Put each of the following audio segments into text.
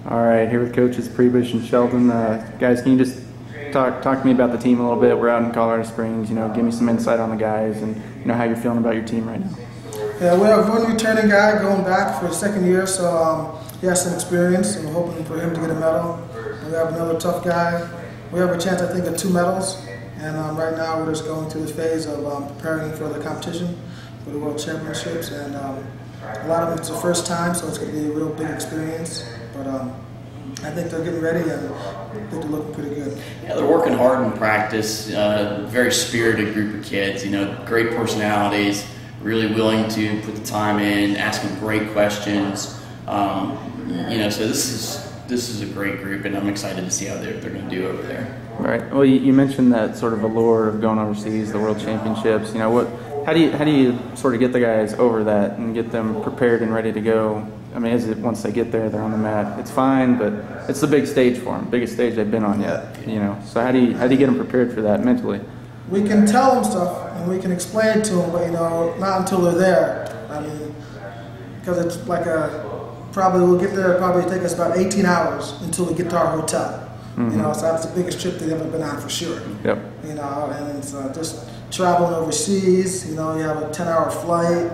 All right, here with coaches Prebish and Sheldon. Guys, can you just talk to me about the team a little bit? We're out in Colorado Springs. Give me some insight on the guys and how you're feeling about your team right now. Yeah, we have one returning guy going back for his second year, so he has some experience, and we're hoping for him to get a medal. And we have another tough guy. We have a chance, I think, at 2 medals. And right now we're just going through the phase of preparing for the competition, for the World Championships. And a lot of it's the first time, so it's going to be a real big experience. But I think they're getting ready, and I think they're looking pretty good. Yeah, they're working hard in practice. Very spirited group of kids. Great personalities. Really willing to put the time in, asking great questions. So this is a great group, and I'm excited to see how they're going to do over there. Right. Well, you mentioned that sort of allure of going overseas, the World Championships. How do you sort of get the guys over that and get them prepared and ready to go? I mean, once they get there, they're on the mat. It's fine, but it's the big stage for them, biggest stage they've been on yet. So how do you get them prepared for that mentally? We can tell them stuff and we can explain it to them, but not until they're there. I mean, because it's like we'll get there. Probably take us about 18 hours until we get to our hotel. Mm-hmm. So that's the biggest trip they've ever been on for sure. Yep. And it's just traveling overseas. You have a 10-hour flight,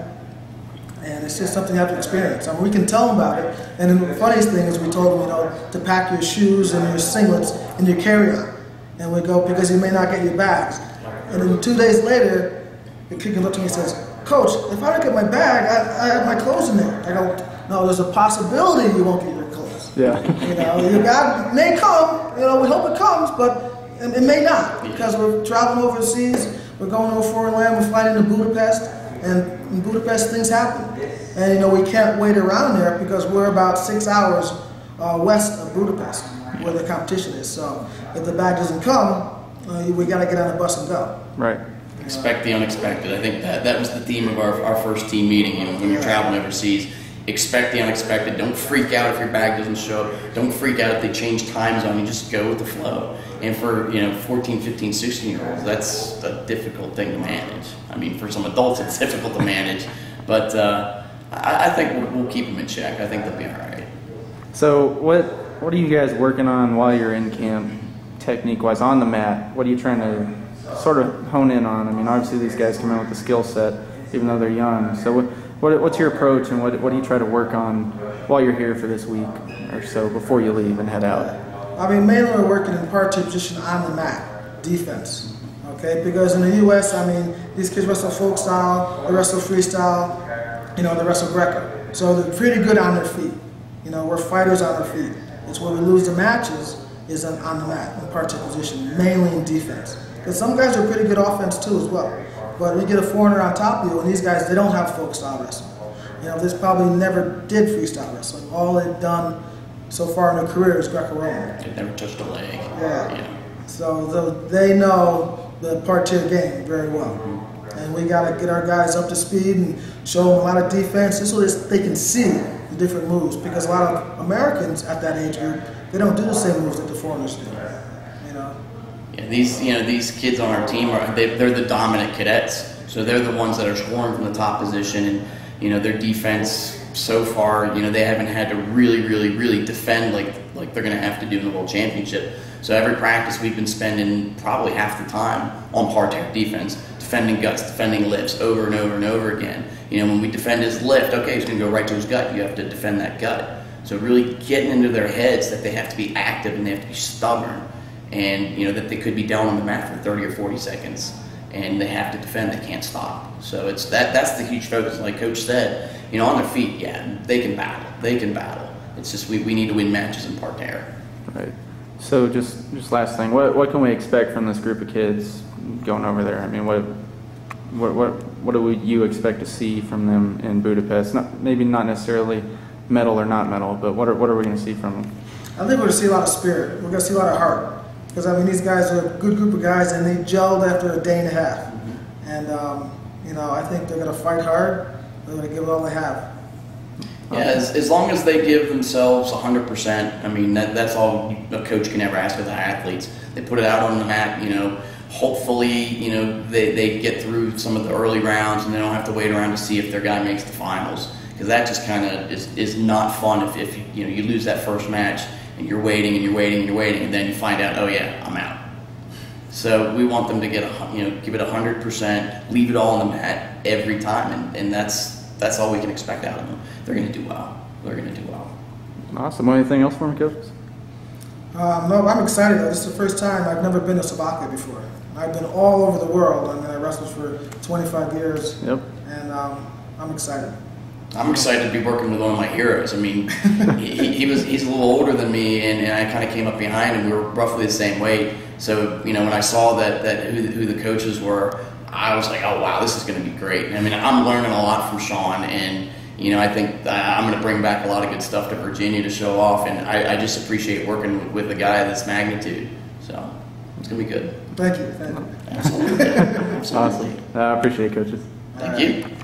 and it's just something you have to experience. I mean, we can tell them about it. And then the funniest thing is we told them, to pack your shoes and your singlets in your carry-on, and we go because you may not get your bags. And then 2 days later, the kid comes up to me and says, "Coach, if I don't get my bag, I have my clothes in there." I go, "No, there's a possibility you won't get your clothes." Yeah. Your bag may come. We hope it comes, but it may not, because we're traveling overseas. We're going over foreign land. We're flying into Budapest, and in Budapest things happen. And we can't wait around there because we're about 6 hours west of Budapest, where the competition is. So if the bag doesn't come, we got to get on the bus and go. Right. Expect the unexpected. I think that was the theme of our first team meeting. When you're traveling overseas, expect the unexpected. Don't freak out if your bag doesn't show up. Don't freak out if they change time zone. You just go with the flow. And for 14, 15, 16-year-olds, that's a difficult thing to manage. I mean, for some adults, it's difficult to manage. But I think we'll keep them in check. I think they'll be all right. So what are you guys working on while you're in camp, technique-wise, on the mat? What are you trying to sort of hone in on? I mean, obviously these guys come in with a skill set, even though they're young. So what's your approach, and what do you try to work on while you're here for this week or so before you leave and head out? I mean, mainly we're working in part-two position on the mat, defense. Okay, because in the U.S., I mean, these kids wrestle folk style, they wrestle freestyle, they wrestle Greco. So they're pretty good on their feet. We're fighters on our feet. It's where we lose the matches is on the mat, in part-two position, mainly in defense. Because some guys are pretty good offense too as well. But we get a foreigner on top of you, and these guys, they don't have folk style wrestling. This probably never did freestyle wrestling. All they've done so far in their career is Greco-Roman. They've never touched a leg. Yeah. So they know the part-two game very well. And we got to get our guys up to speed and show them a lot of defense so they can see the different moves. Because a lot of Americans at that age group, they don't do the same moves that the foreigners do. Yeah, these kids on our team they're the dominant cadets, so they're the ones that are scoring from the top position, and their defense so far, they haven't had to really defend like they're going to have to do in the World Championship. So every practice we've been spending probably half the time on part-terre defense, defending guts, defending lifts over and over and over again. When we defend his lift, okay, he's going to go right to his gut. You have to defend that gut. So really getting into their heads that they have to be active and they have to be stubborn. And that they could be down on the mat for 30 or 40 seconds, and they have to defend. They can't stop. So it's that's the huge focus. Like Coach said, on their feet, yeah, they can battle. They can battle. It's just we need to win matches in part-terre. Right. So just last thing, what can we expect from this group of kids going over there? I mean, what do you expect to see from them in Budapest? Maybe not necessarily medal or not medal, but what are we going to see from them? I think we're going to see a lot of spirit. We're going to see a lot of heart. Because, I mean, these guys are a good group of guys, and they gelled after a day and a half. Mm-hmm. And, I think they're going to fight hard. They're going to give it all they have. Yeah, as long as they give themselves 100%, I mean, that's all a coach can ever ask of the athletes. They put it out on the mat, hopefully, they get through some of the early rounds and they don't have to wait around to see if their guy makes the finals. because that just kind of is not fun if you lose that first match and you're waiting and you're waiting and you're waiting, and then you find out, oh yeah, I'm out. So we want them to give it 100%, leave it all on the mat every time, and that's all we can expect out of them. They're going to do well. They're going to do well. Awesome. Anything else for me, coaches? No, I'm excited though. This is the first time I've never been to Slovakia before. I've been all over the world. I mean, I wrestled for 25 years. Yep. And I'm excited. I'm excited to be working with one of my heroes. I mean, he's a little older than me, and I kind of came up behind him. We were roughly the same weight. So, when I saw that who the coaches were, I was like, oh wow, this is going to be great. I mean, I'm learning a lot from Shawn, and I think I'm going to bring back a lot of good stuff to Virginia to show off, and I just appreciate working with a guy of this magnitude. So it's going to be good. Thank you. Thank you. Absolutely. Absolutely. Awesome. I appreciate it, coaches. Thank you.